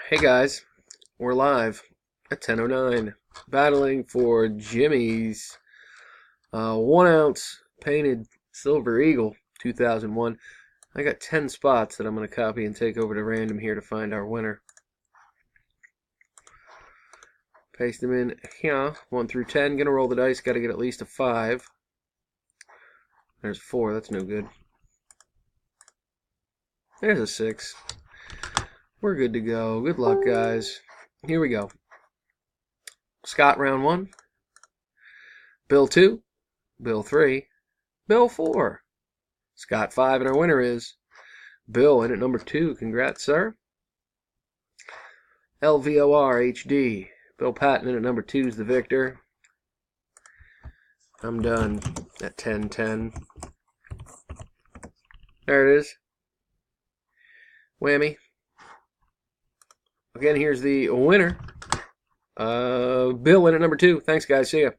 Hey guys, we're live at 10:09, battling for Jimmy's 1 ounce painted Silver Eagle 2001. I got 10 spots that I'm going to copy and take over to random here to find our winner. Paste them in here, 1 through 10. Gonna roll the dice, got to get at least a 5. There's 4, that's no good. There's a 6. We're good to go. Good luck, guys. Here we go. Scott, round 1. Bill 2. Bill 3. Bill 4. Scott 5, and our winner is Bill in at number 2. Congrats, sir. LVOR HD. Bill Patton in at number 2 is the victor. I'm done at 10-10. There it is. Whammy. Again, here's the winner. Bill in at number 2. Thanks, guys. See ya.